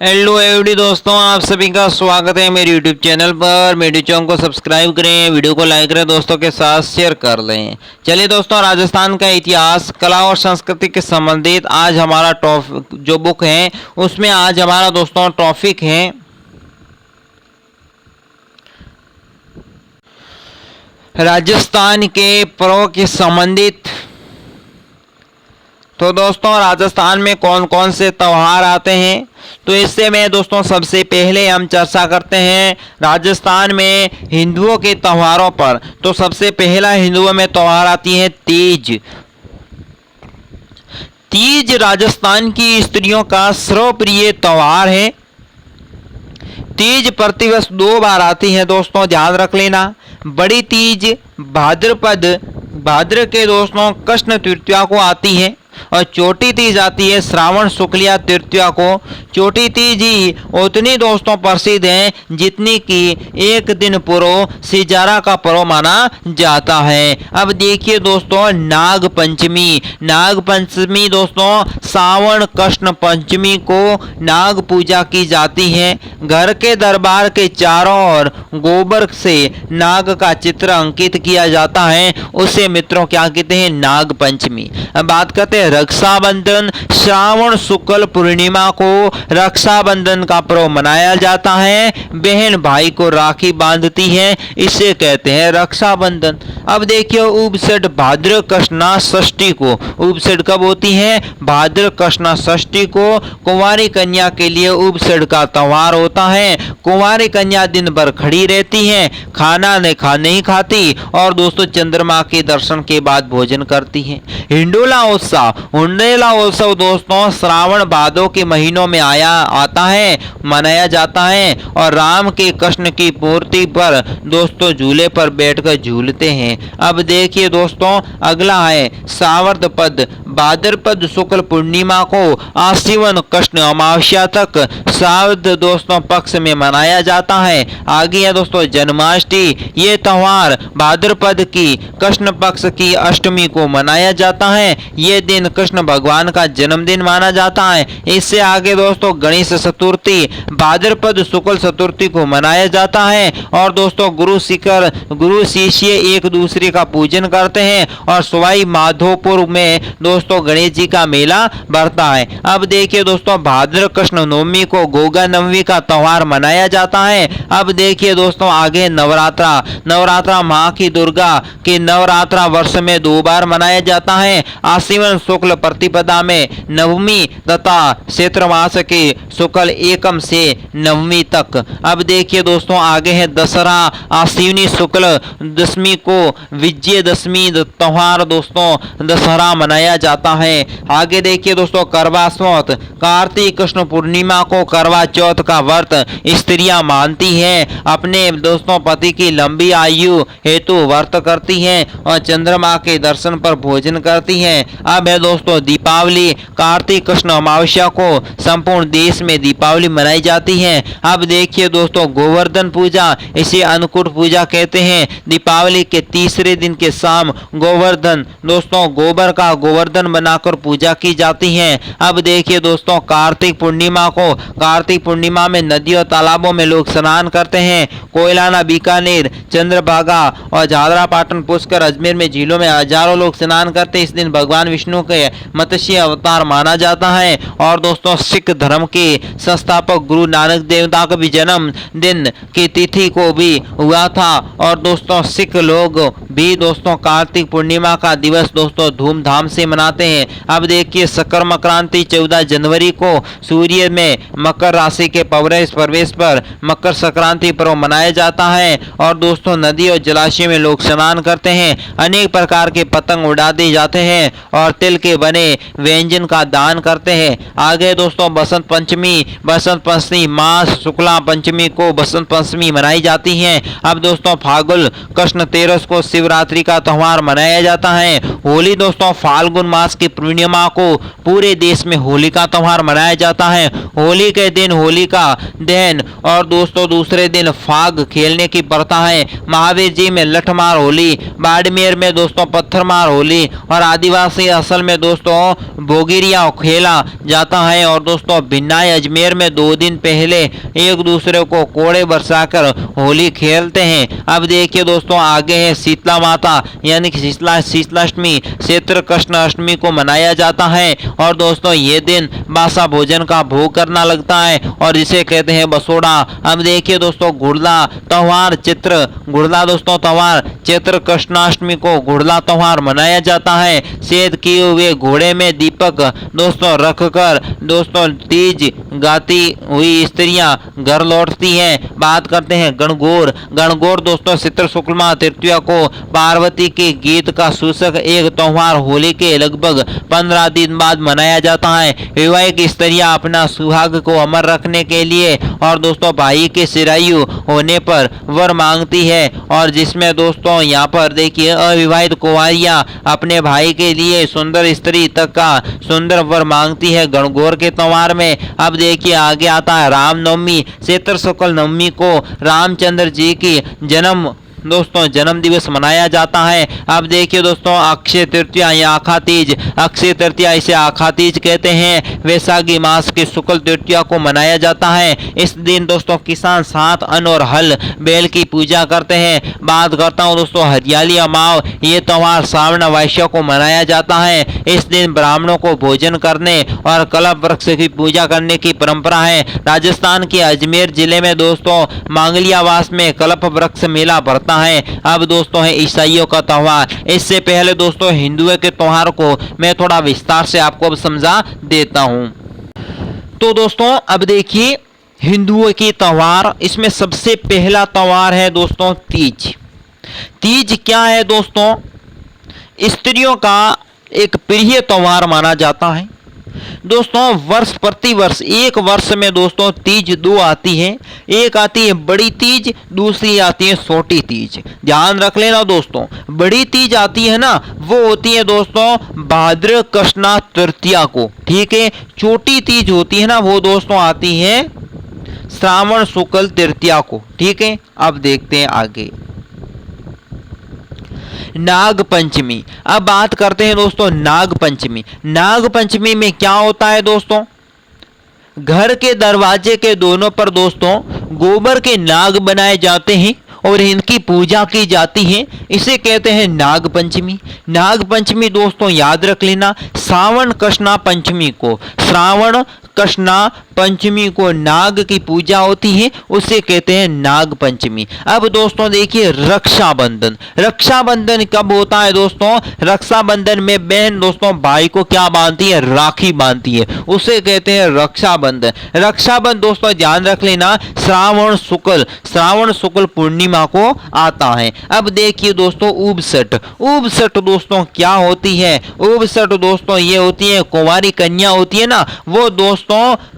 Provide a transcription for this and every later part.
Hello every दोस्तों, आप सभी का स्वागत है मेरे यूट्यूब चैनल पर। मेरे चैनल को सब्सक्राइब करें, वीडियो को लाइक करें, दोस्तों के साथ शेयर कर लें। चलिए दोस्तों, राजस्थान का इतिहास, कला और संस्कृति के संबंधित आज हमारा जो बुक है उसमें आज हमारा दोस्तों टॉपिक है राजस्थान के पर्व के संबंधित। तो दोस्तों, राजस्थान में कौन कौन से त्यौहार आते हैं, तो इससे में दोस्तों सबसे पहले हम चर्चा करते हैं राजस्थान में हिंदुओं के त्योहारों पर। तो सबसे पहला हिंदुओं में त्यौहार आती है तीज। तीज राजस्थान की स्त्रियों का सर्वप्रिय त्यौहार है। तीज प्रतिवर्ष 2 बार आती है दोस्तों, ध्यान रख लेना। बड़ी तीज भाद्र के दोस्तों कृष्ण तृतीया को आती है और छोटी तीज आती है श्रावण शुक्लिया तृतीया को। छोटी तीज ही उतनी दोस्तों प्रसिद्ध है जितनी कि एक दिन पूर्व सिजारा का पर्व माना जाता है। अब देखिए दोस्तों, नाग पंचमी दोस्तों सावन कृष्ण पंचमी को नाग पूजा की जाती है। घर के दरबार के चारों ओर गोबर से नाग का चित्र अंकित किया जाता है, उसे मित्रों क्या कहते हैं, नाग पंचमी। अब बात करते हैं रक्षाबंधन। श्रावण शुक्ल पूर्णिमा को रक्षाबंधन का पर्व मनाया जाता है। बहन भाई को राखी बांधती है, इसे कहते हैं रक्षाबंधन। अब देखिए उपसट भाद्र कृष्णा षष्ठी को। उपसट कब होती है, भाद्र कृष्णा षष्ठी को। कुंवारी कन्या के लिए उपसट का त्यौहार होता है। कुंवारी कन्या दिन भर खड़ी रहती है, खाना नहीं खाती और दोस्तों चंद्रमा के दर्शन के बाद भोजन करती है। हिंडोला उत्सव दोस्तों श्रावण भादों के महीनों में आता है, मनाया जाता है और राम के कृष्ण की पूर्ति पर दोस्तों झूले पर बैठकर झूलते हैं। अब देखिए दोस्तों, अगला है सावर्त पद। भाद्रपद शुक्ल पूर्णिमा को आश्विन कृष्ण अमावस्या तक सावर्त दोस्तों पक्ष में मनाया जाता है। आगे है दोस्तों जन्माष्टमी। ये त्यौहार भाद्रपद की कृष्ण पक्ष की अष्टमी को मनाया जाता है। ये दिन कृष्ण भगवान का जन्मदिन माना जाता है। इससे आगे दोस्तों गणेश चतुर्थी भाद्रपद शुक्ल चतुर्थी को मनाया जाता है और दोस्तों गुरु शिष्य एक दूसरे का पूजन करते हैं और सवाई माधोपुर में दोस्तों गणेश जी का मेला बढ़ता है। अब देखिए दोस्तों, भाद्र कृष्ण नवमी को गोगा नवमी का त्यौहार मनाया जाता है। अब देखिए दोस्तों, आगे नवरात्रा माँ की दुर्गा के नवरात्रा वर्ष में 2 बार मनाया जाता है। आश्विन शुक्ल प्रतिपदा में नवमी तथा चैत्र मास के शुक्ल एकम से नवमी तक। अब देखिए दोस्तों, आगे है दशहरा। आश्विनी शुक्ल दशमी को विजयदशमी त्यौहार दोस्तों दशहरा मनाया जाता है। आगे देखिए दोस्तों, करवा चौथ। कार्तिक कृष्ण पूर्णिमा को करवा चौथ का व्रत स्त्रियां मानती हैं, अपने दोस्तों पति की लंबी आयु हेतु व्रत करती हैं और चंद्रमा के दर्शन पर भोजन करती हैं। अब है दोस्तों दीपावली। कार्तिक कृष्ण अमावस्या को संपूर्ण देश में दीपावली मनाई जाती है। अब देखिए दोस्तों, गोवर्धन पूजा, इसे अन्नकूट पूजा कहते हैं। दीपावली के तीसरे दिन के शाम गोवर्धन दोस्तों गोबर का गोवर्धन बनाकर पूजा की जाती है। अब देखिए दोस्तों, कार्तिक पूर्णिमा में नदियों तालाबों में लोग स्नान करते हैं। कोयलाना, बीकानेर, चंद्रभागा और झालरा पाटन, पुष्कर, अजमेर में झीलों में हजारों लोग स्नान करते हैं। इस दिन भगवान विष्णु के मत्स्य अवतार माना जाता है और दोस्तों सिख धर्म के संस्थापक गुरु नानक देवता का भी जन्म दिन की तिथि को भी हुआ था और दोस्तों सिख लोग भी दोस्तों कार्तिक पूर्णिमा का दिवस दोस्तों धूमधाम से मनाते हैं। अब देखिए शकर मकरांति 14 जनवरी को सूर्य में मकर राशि के प्रवेश पर मकर संक्रांति पर्व मनाया जाता है और दोस्तों नदी और जलाशय में लोग स्नान करते हैं। अनेक प्रकार के पतंग उड़ाते जाते हैं और तिल के बने व्यंजन का दान करते हैं। आगे दोस्तों बसंत पंचमी मास शुक्ला पंचमी को बसंत पंचमी मनाई जाती है। अब दोस्तों फाल्गुन कृष्ण तेरस को शिवरात्रि का त्यौहार मनाया जाता है। होली दोस्तों फाल्गुन मास की पूर्णिमा को पूरे देश में होली का त्यौहार मनाया जाता है। होली के दिन होलिका दहन और दोस्तों दूसरे दिन फाग खेलने की प्रथा है। महावीर जी में लठमार होली, बाड़मेर में दोस्तों पत्थरमार होली और आदिवासी असल में दोस्तों भोगिरिया खेला जाता है। और दोस्तों भिन्नाई अजमेर में 2 दिन पहले एक दूसरे को कोड़े बरसाकर होली खेलते हैं। अब देखिए दोस्तों आगे है शीतला माता यानी कि शीतलाष्टमी, क्षेत्र कृष्ण अष्टमी को मनाया जाता है। और दोस्तों ये दिन बासा भोजन का भोग करना लगता है और जिसे कहते हैं बसोड़ा। अब देखिए दोस्तों गुड़ला त्यौहार गुड़ला दोस्तों त्यौहार चैत्र कृष्णाष्टमी को गुड़ला त्यौहार मनाया जाता है। सेद किए हुए घोड़े में दीपक दोस्तों रखकर दोस्तों तीज गाती हुई स्त्रियां घर लौटती हैं। बात करते हैं गणगौर। गणगौर दोस्तों चित्र शुक्ल तृतीया को पार्वती के गीत का सूचक एक त्यौहार होली के लगभग 15 दिन बाद मनाया जाता है। विवाहित स्त्रियां अपना सुहाग को अमर रखने के लिए और दोस्तों भाई के चिरायु होने पर वर मांगती है। और जिसमें दोस्तों यहाँ पर देखिए अविवाहित कुंवारियां अपने भाई के लिए सुंदर स्त्री तक का सुंदर वर मांगती है गणगौर के त्यौहार में। अब देखिए आगे आता है रामनवमी। चैत्र शुक्ल नवमी को रामचंद्र जी की जन्म दिवस मनाया जाता है। अब देखिए दोस्तों अक्षय तृतीया या आखा तीज, अक्षय तृतीया इसे आखा तीज कहते हैं, वैशाखी मास की शुक्ल तृतीया को मनाया जाता है। इस दिन दोस्तों किसान सात अन्न और हल बैल की पूजा करते हैं। बात करता हूँ दोस्तों हरियाली अमाव। ये त्यौहार श्रावण वैश्य को मनाया जाता है। इस दिन ब्राह्मणों को भोजन करने और कल्प वृक्ष की पूजा करने की परंपरा है। राजस्थान के अजमेर जिले में दोस्तों मांगलियावास में कल्प वृक्ष मेला भरता है। अब दोस्तों है ईसाइयों का त्यौहार। इससे पहले दोस्तों हिंदुओं के त्यौहार को मैं थोड़ा विस्तार से आपको अब समझा देता हूं। तो दोस्तों अब देखिए हिंदुओं की त्यौहार, इसमें सबसे पहला त्यौहार है दोस्तों तीज। तीज क्या है दोस्तों? स्त्रियों का एक प्रिय त्यौहार माना जाता है। दोस्तों वर्ष प्रति वर्ष एक वर्ष में दोस्तों तीज 2 आती है। एक आती है बड़ी तीज, दूसरी आती है छोटी तीज। ध्यान रख लेना दोस्तों, बड़ी तीज आती है ना वो होती है दोस्तों भाद्र कृष्णा तृतीया को, ठीक है। छोटी तीज होती है ना वो दोस्तों आती है श्रावण शुक्ल तृतीया को, ठीक है। अब देखते हैं आगे नाग पंचमी। अब बात करते हैं दोस्तों नाग पंचमी। नाग पंचमी में क्या होता है दोस्तों? घर के दरवाजे के दोनों पर दोस्तों गोबर के नाग बनाए जाते हैं और इनकी पूजा की जाती है। इसे कहते हैं नाग पंचमी। नाग पंचमी दोस्तों याद रख लेना श्रावण कृष्णा पंचमी को, श्रावण कृष्णा पंचमी को नाग की पूजा होती है, उसे कहते हैं नाग पंचमी। अब दोस्तों देखिए रक्षाबंधन। रक्षाबंधन कब होता है दोस्तों? रक्षाबंधन में बहन दोस्तों भाई को क्या बांधती है? राखी बांधती है, उसे कहते हैं रक्षाबंधन। रक्षाबंधन दोस्तों ध्यान रख लेना श्रावण शुक्ल पूर्णिमा को आता है। अब देखिए दोस्तों उबसठ। उबसठ दोस्तों क्या होती है? उबसठ दोस्तों ये होती है कुंवारी कन्या होती है ना, वो दोस्तों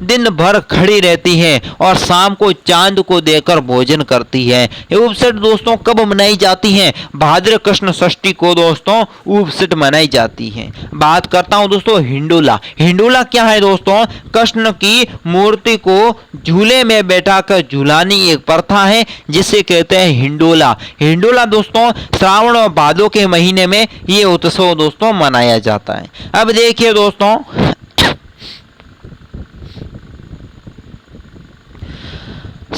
दिन भर खड़ी रहती है और शाम को चांद को देकर भोजन करती है। उबसठ दोस्तों कब मनाई जाती है? भाद्र कृष्ण षष्ठी को दोस्तों उबसठ मनाई जाती है। बात करता हूं दोस्तों हिंडोला। हिंडोला क्या है दोस्तों? कृष्ण की मूर्ति को झूले में बैठाकर झुलानी एक प्रथा है जिसे कहते हैं हिंडोला। हिंडोला दोस्तों श्रावण और भादो के महीने में ये उत्सव दोस्तों मनाया जाता है। अब देखिए दोस्तों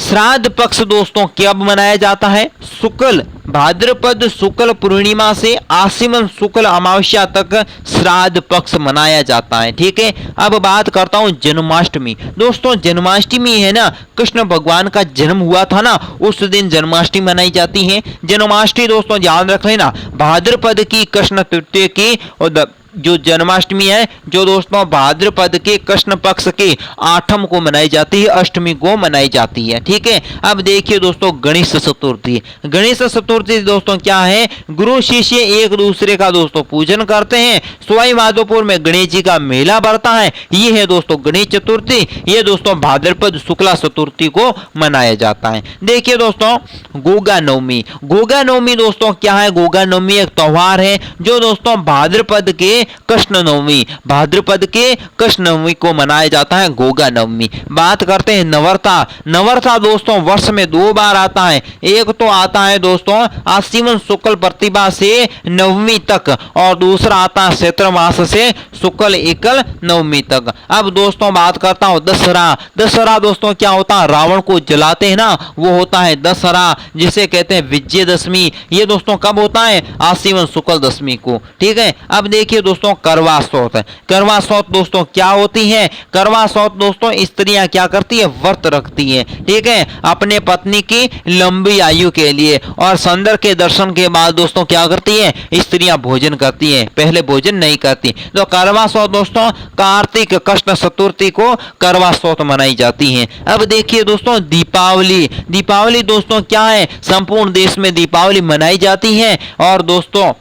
श्राद्ध पक्ष दोस्तों कब मनाया जाता है? शुक्ल भाद्रपद शुक्ल पूर्णिमा से आश्विन शुक्ल अमावस्या तक श्राद्ध पक्ष मनाया जाता है, ठीक है। अब बात करता हूं जन्माष्टमी। दोस्तों जन्माष्टमी है ना, कृष्ण भगवान का जन्म हुआ था ना, उस दिन जन्माष्टमी मनाई जाती है। जन्माष्टमी दोस्तों ध्यान रख लेना भाद्रपद की कृष्ण तृतीया की और जो जन्माष्टमी है जो दोस्तों भाद्रपद के कृष्ण पक्ष के 8वीं को मनाई जाती है, अष्टमी को मनाई जाती है, ठीक है। अब देखिए दोस्तों गणेश चतुर्थी। गणेश चतुर्थी दोस्तों क्या है? गुरु शिष्य एक दूसरे का दोस्तों पूजन करते हैं। सवाई माधोपुर में गणेश जी का मेला बढ़ता है, ये है दोस्तों गणेश चतुर्थी। ये दोस्तों भाद्रपद शुक्ला चतुर्थी को मनाया जाता है। देखिए दोस्तों गोगा नवमी। गोगा नवमी दोस्तों क्या है? गोगा नवमी एक त्यौहार है जो दोस्तों भाद्रपद के कृष्ण नवमी, भाद्रपद के कृष्ण नवमी को मनाया जाता है गोगा नवमी। बात करते हैं नवरता। नवरता दोस्तों वर्ष में 2 बार आता है। एक तो आता है दोस्तों आश्विन शुक्ल प्रतिभा से नवमी तक, और दूसरा आता है चैत्र मास से शुक्ल एकल नवमी तक। अब दोस्तों बात करता हूं दशहरा। दशहरा दोस्तों क्या होता है, रावण को जलाते हैं ना, वो होता है दशहरा, जिसे कहते हैं विजयदशमी। ये दोस्तों कब होता है, आश्विन शुक्ल दशमी को। ठीक है, अब देखिए दोस्तों करवा चौथ। करवा चौथ दोस्तों क्या होती है, करवा चौथ दोस्तों स्त्रियां क्या करती है, व्रत रखती है। ठीक है, अपने पत्नी की लंबी आयु के लिए, और संदर के दर्शन के बाद दोस्तों क्या करती है, स्त्रियां भोजन करती है, पहले भोजन नहीं करती। तो करवा चौथ दोस्तों कार्तिक कृष्ण चतुर्थी को करवा चौथ मनाई जाती है। अब देखिए दोस्तों दीपावली। दीपावली दोस्तों क्या है, संपूर्ण देश में दीपावली मनाई जाती है। और दोस्तों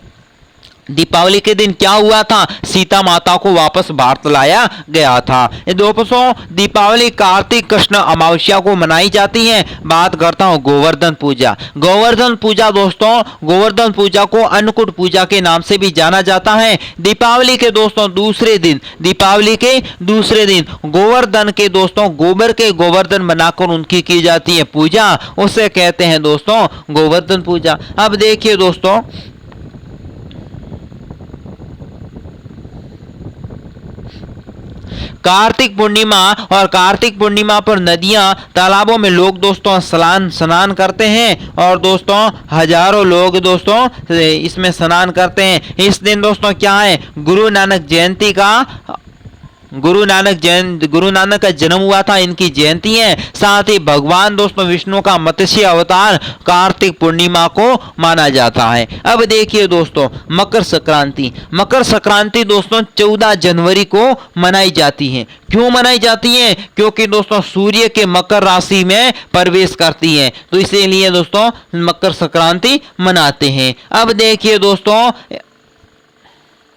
दीपावली के दिन क्या हुआ था, सीता माता को वापस भारत लाया गया था। दोस्तों दीपावली कार्तिक कृष्ण अमावस्या को मनाई जाती है। बात करता हूं गोवर्धन पूजा। गोवर्धन पूजा दोस्तों, गोवर्धन पूजा को अन्नकूट पूजा के नाम से भी जाना जाता है। दीपावली के दोस्तों दूसरे दिन, दीपावली के दूसरे दिन गोवर्धन के दोस्तों गोबर के गोवर्धन बनाकर उनकी की जाती है पूजा, उसे कहते हैं दोस्तों गोवर्धन पूजा। अब देखिए दोस्तों कार्तिक पूर्णिमा, और कार्तिक पूर्णिमा पर नदियां तालाबों में लोग दोस्तों स्नान करते हैं, और दोस्तों हजारों लोग दोस्तों इसमें स्नान करते हैं। इस दिन दोस्तों क्या है, गुरु नानक का जन्म हुआ था, इनकी जयंती है। साथ ही भगवान दोस्तों विष्णु का मत्स्य अवतार कार्तिक पूर्णिमा को माना जाता है। अब देखिए दोस्तों मकर संक्रांति। मकर संक्रांति दोस्तों 14 जनवरी को मनाई जाती है। क्यों मनाई जाती है, क्योंकि दोस्तों सूर्य के मकर राशि में प्रवेश करती है, तो इसीलिए दोस्तों मकर संक्रांति मनाते हैं। अब देखिए दोस्तों,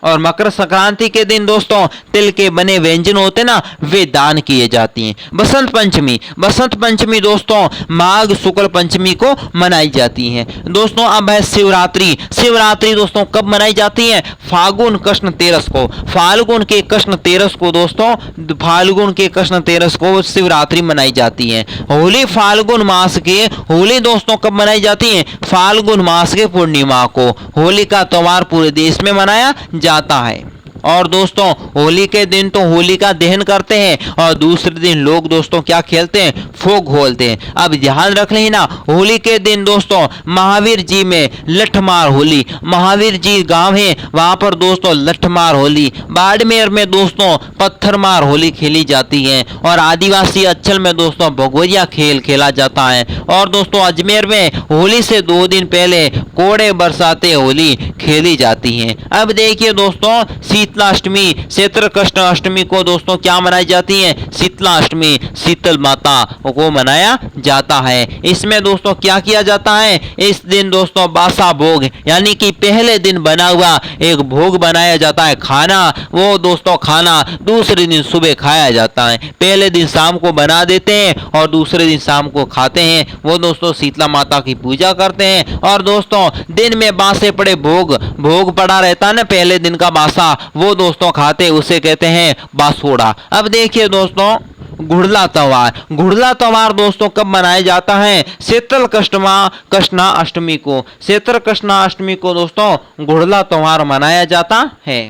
और मकर संक्रांति के दिन दोस्तों तिल के बने व्यंजन होते ना, वे दान किए जाते हैं। बसंत पंचमी। बसंत पंचमी दोस्तों माघ शुक्ल पंचमी को मनाई जाती है। दोस्तों अब है शिवरात्रि। शिवरात्रि दोस्तों कब मनाई जाती है, फाल्गुन कृष्ण तेरस को। फाल्गुन के कृष्ण तेरस को दोस्तों, फाल्गुन के कृष्ण तेरस को शिवरात्रि मनाई जाती है। होली फाल्गुन मास के, होली दोस्तों कब मनाई जाती है, फाल्गुन मास के पूर्णिमा को। होली का त्योहार पूरे देश में मनाया जाता है। और दोस्तों होली के दिन तो होली का दहन करते हैं, और दूसरे दिन लोग दोस्तों क्या खेलते हैं, फोग खोलते हैं। अब ध्यान रख लेना, होली के दिन दोस्तों महावीर जी में लठमार होली, महावीर जी गांव है वहां पर दोस्तों लठमार होली। बाड़मेर में दोस्तों पत्थरमार होली खेली जाती है, और आदिवासी अंचल में दोस्तों भगोरिया खेल खेला जाता है। और दोस्तों अजमेर में होली से 2 दिन पहले कोड़े बरसाते होली खेली जाती है। अब देखिए दोस्तों शीतला अष्टमी, चैत्र कृष्ण अष्टमी को दोस्तों क्या मनाई जाती है, शीतला अष्टमी, शीतल माता को मनाया जाता है। इसमें दोस्तों क्या किया जाता है, इस दिन दोस्तों बासा भोग यानी कि पहले दिन बना हुआ एक भोग बनाया जाता है, खाना, वो दोस्तों खाना दूसरे दिन सुबह खाया जाता है। पहले दिन शाम को बना देते हैं और दूसरे दिन शाम को खाते हैं, वो दोस्तों शीतला माता की पूजा करते हैं। और दोस्तों दिन में बासे पड़े भोग पड़ा रहता है ना, पहले दिन का बासा, वो दोस्तों खाते, उसे कहते हैं बासोड़ा। अब देखिए दोस्तों गुड़ला त्योहार। गुड़ला त्योहार दोस्तों कब मनाया जाता है, शीतल कृष्णा अष्टमी को। शीतल कृष्णा अष्टमी को दोस्तों गुड़ला त्योहार मनाया जाता है।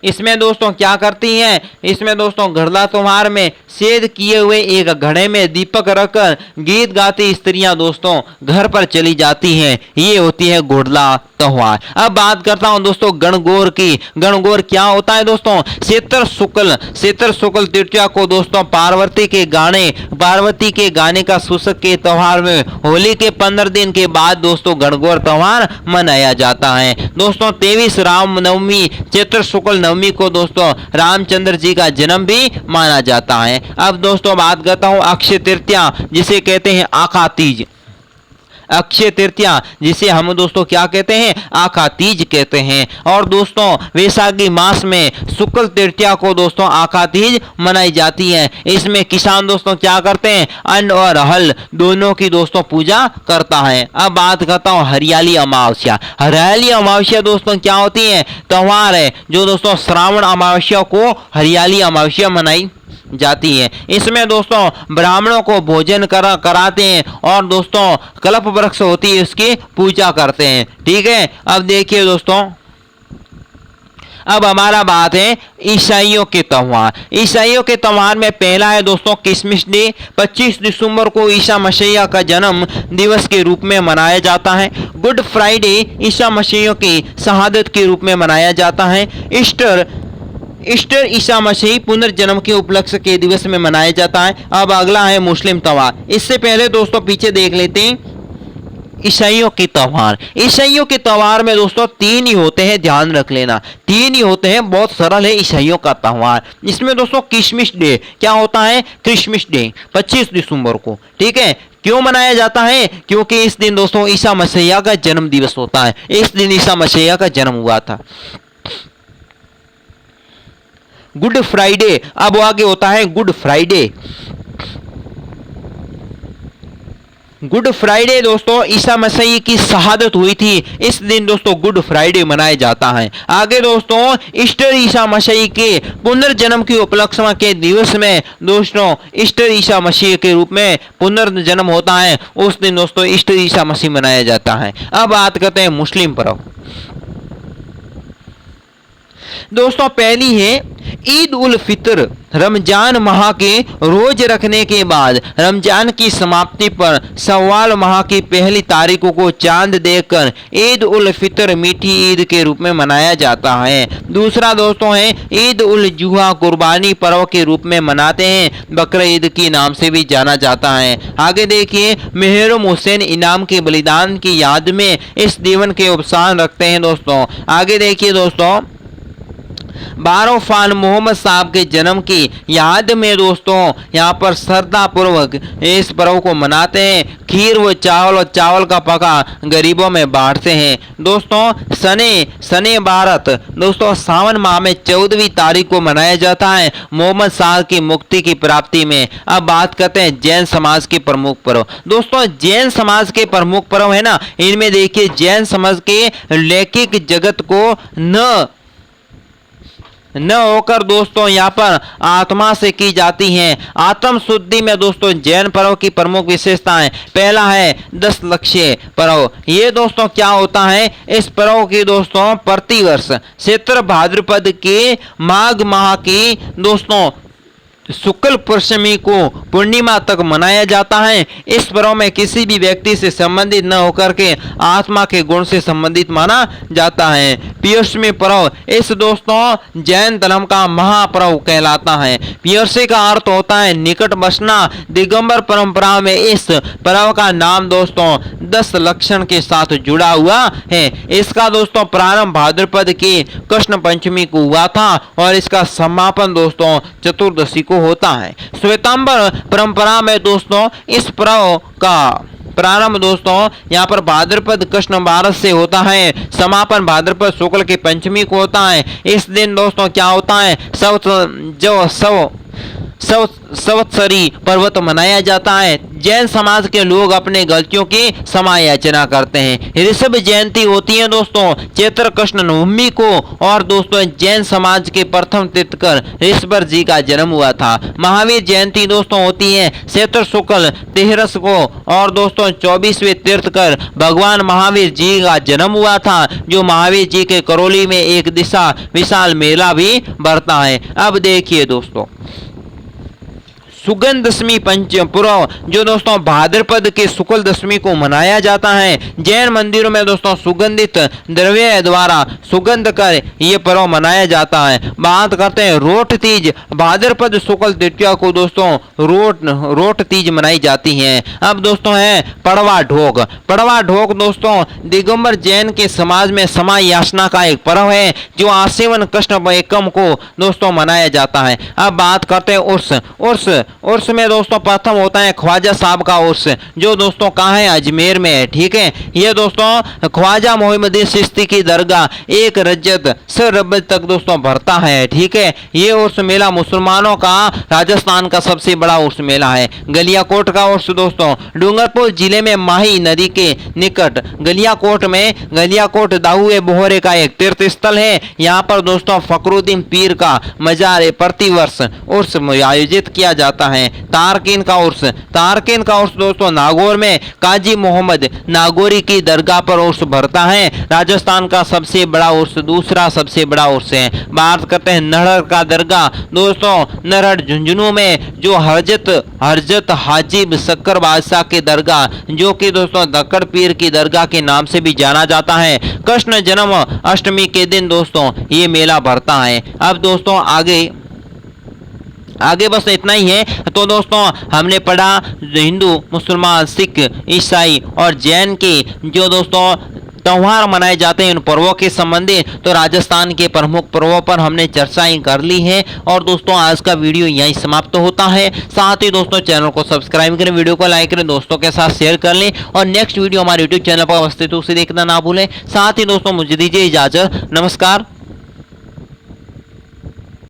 इसमें दोस्तों क्या करती हैं, इसमें दोस्तों गुड़ला त्योहार में सेद किए हुए एक घड़े में दीपक रखकर गीत गाती स्त्रियां दोस्तों घर पर चली जाती हैं। ये होती है गुड़ला त्योहार। अब बात करता हूं दोस्तों गणगौर की। गणगौर क्या होता है दोस्तों, चैत्र शुक्ल तृतीया को दोस्तों पार्वती के गाने का सूचक के त्योहार में होली के 15 दिन के बाद दोस्तों गणगौर त्योहार मनाया जाता है। दोस्तों 23 राम नवमी, चैत्र शुक्ल नवमी को दोस्तों रामचंद्र जी का जन्म भी माना जाता है। अब दोस्तों बात करता हूं अक्षय तृतीया, जिसे कहते हैं आका तीज। अक्षय तृतीया, जिसे हम दोस्तों क्या कहते हैं, आखा तीज कहते हैं। और दोस्तों वैशाखी मास में शुक्ल तृतीया को दोस्तों आखा तीज मनाई जाती है। इसमें किसान दोस्तों क्या करते हैं, अन्न और हल दोनों की दोस्तों पूजा करता है। अब बात करता हूं हरियाली अमावस्या। हरियाली अमावस्या दोस्तों क्या होती है, त्योहार है जो दोस्तों श्रावण अमावस्या को हरियाली अमावस्या मनाई जाती है। इसमें दोस्तों ब्राह्मणों को भोजन कराते हैं और दोस्तों कल्प वृक्ष होती है उसकी पूजा करते हैं। ठीक है, अब देखिए दोस्तों, अब हमारा बात है ईसाइयों के त्योहार। ईसाइयों के त्योहार में पहला है दोस्तों क्रिसमस डे। 25 दिसंबर को ईसा मसीह का जन्म दिवस के रूप में मनाया जाता है। गुड फ्राइडे ईसा मसीह की शहादत के रूप में मनाया जाता है। ईस्टर ईसा मसीह पुनर्जन्म के उपलक्ष्य के दिवस में मनाया जाता है। अब अगला है मुस्लिम त्योहार। इससे पहले दोस्तों पीछे देख लेते हैं ईसाइयों के त्योहार। ईसाइयों के त्योहार में दोस्तों 3 ही होते हैं, ध्यान रख लेना, 3 ही होते हैं, बहुत सरल है ईसाइयों का त्योहार। इसमें दोस्तों क्रिसमस डे क्या होता है, क्रिसमस डे 25 दिसंबर को। ठीक है, क्यों मनाया जाता है, क्योंकि इस दिन दोस्तों ईसा मसीह का जन्म दिवस होता है। इस दिन ईसा मसीह का जन्म हुआ था। गुड फ्राइडे, अब आगे होता है गुड फ्राइडे। गुड फ्राइडे दोस्तों ईसा मसीह की शहादत हुई थी, इस दिन दोस्तों गुड फ्राइडे मनाया जाता है। आगे दोस्तों ईस्टर ईसा मसीह के पुनर्जन्म की उपलक्ष्य के दिवस में दोस्तों ईस्टर ईसा मसीह के रूप में पुनर्जन्म होता है, उस दिन दोस्तों ईस्टर ईसा मसीह मनाया जाता है। अब बात करते हैं मुस्लिम पर्व। दोस्तों पहली है ईद उल फितर। रमजान माह के रोज रखने के बाद रमजान की समाप्ति पर शव्वाल माह की पहली तारीख को चांद देखकर ईद उल फितर मीठी ईद के रूप में मनाया जाता है। दूसरा दोस्तों है ईद उल जुहा, कुर्बानी पर्व के रूप में मनाते हैं, बकरा ईद के नाम से भी जाना जाता है। आगे देखिए मेहरुम हुसैन इनाम के बलिदान की याद में इस दिवन के उपसान रखते हैं दोस्तों। आगे देखिए दोस्तों बारोफान मोहम्मद साहब के जन्म की याद में दोस्तों यहाँ पर श्रद्धा पूर्वक इस पर्व को मनाते हैं। खीर व चावल का पका गरीबों में बांटते हैं। दोस्तों सने भारत दोस्तों सावन माह में 14वीं तारीख को मनाया जाता है, मोहम्मद साहब की मुक्ति की प्राप्ति में। अब बात करते हैं जैन समाज के प्रमुख पर्व। दोस्तों जैन समाज के प्रमुख पर्व है ना, इनमें देखिए जैन समाज के लौकिक जगत को न होकर दोस्तों यहाँ पर आत्मा से की जाती हैं। आत्म शुद्धि में दोस्तों जैन पर्व की प्रमुख विशेषताएं। पहला है 10 लक्ष्य पर्व। ये दोस्तों क्या होता है, इस पर्व की दोस्तों प्रतिवर्ष चैत्र भाद्रपद के माघ माह की दोस्तों शुक्ल पंचमी को पूर्णिमा तक मनाया जाता है। इस पर्व में किसी भी व्यक्ति से संबंधित न होकर के आत्मा के गुण से संबंधित माना जाता है। पियर्समी पर्व इस दोस्तों जैन धर्म का महापर्व कहलाता है। पियर्सी का अर्थ होता है निकट बसना। दिगंबर परंपरा में इस पर्व का नाम दोस्तों 10 लक्षण के साथ जुड़ा हुआ है। इसका दोस्तों प्रारंभ भाद्रपद की कृष्ण पंचमी को हुआ था और इसका समापन दोस्तों चतुर्दशी को होता है। श्वेतांबर परंपरा में दोस्तों इस पर्व का प्रारंभ दोस्तों यहाँ पर भाद्रपद कृष्ण 12 से होता है, समापन भाद्रपद शुक्ल की पंचमी को होता है। इस दिन दोस्तों क्या होता है, संवत्सरी पर्वत मनाया जाता है। जैन समाज के लोग अपने गलतियों की समायाचना करते हैं। ऋषभ जयंती होती है दोस्तों चैत्र कृष्ण नवमी को, और दोस्तों जैन समाज के प्रथम तीर्थकर ऋषभ जी का जन्म हुआ था। महावीर जयंती दोस्तों होती है चैत्र शुक्ल 13 को, और दोस्तों 24वें तीर्थकर भगवान महावीर जी का जन्म हुआ था, जो महावीर जी के करौली में एक दिशा विशाल मेला भी भरता है। अब देखिए दोस्तों सुगंध दशमी पंचपर्व जो दोस्तों भाद्रपद के शुक्ल दशमी को मनाया जाता है। जैन मंदिरों में दोस्तों सुगंधित द्रव्य द्वारा सुगंध कर ये पर्व मनाया जाता है। बात करते हैं रोट तीज। भाद्रपद शुक्ल तृतीया को दोस्तों रोट तीज मनाई जाती है। अब दोस्तों है पड़वा ढोक। पड़वा ढोक दोस्तों दिगंबर जैन के समाज में समय याचना का एक पर्व है, जो आसीवन कृष्ण एकम को दोस्तों मनाया जाता है। अब बात करते हैं उर्स। उर्स में दोस्तों प्रथम होता है ख्वाजा साहब का उर्स, जो दोस्तों कहाँ है, अजमेर में है। ठीक है, ये दोस्तों ख्वाजा मोहिउद्दीन चिश्ती की दरगाह 1 रजत से रबत तक दोस्तों भरता है। ठीक है, ये उर्स मेला मुसलमानों का राजस्थान का सबसे बड़ा उर्स मेला है। गलियाकोट का उर्स दोस्तों डूंगरपुर जिले में माही नदी के निकट गलियाकोट में गलियाकोट दाहुए बोहरे का एक तीर्थ स्थल है। यहाँ पर दोस्तों फखरुद्दीन पीर का मजार प्रतिवर्ष उर्स आयोजित किया जाता है। तारकीन का उर्स दोस्तों नागौर में काजी मोहम्मद नागौरी की दरगाह पर उर्स भरता है। राजस्थान का सबसे बड़ा उर्स, दूसरा सबसे बड़ा उर्स है। बात करते हैं नरहर का दरगाह दोस्तों, नरहर झुंझुनू में जो हरजत हाजिब शक्कर बादशाह की दरगाह, जो कि दोस्तों दक्कड़ पीर की दरगाह के नाम से भी जाना जाता है। कृष्ण जन्म अष्टमी के दिन दोस्तों ये मेला भरता है। अब दोस्तों आगे बस इतना ही है। तो दोस्तों हमने पढ़ा हिंदू, मुसलमान, सिख, ईसाई और जैन के जो दोस्तों त्योहार मनाए जाते हैं उन पर्वों के संबंधित, तो राजस्थान के प्रमुख पर्वों पर हमने चर्चाएं कर ली है। और दोस्तों आज का वीडियो यहीं समाप्त होता है। साथ ही दोस्तों चैनल को सब्सक्राइब करें, वीडियो को लाइक करें, दोस्तों के साथ शेयर कर लें और नेक्स्ट वीडियो हमारे यूट्यूब चैनल पर अवस्थित उसे देखना ना भूलें। साथ ही दोस्तों मुझे दीजिए इजाजत, नमस्कार।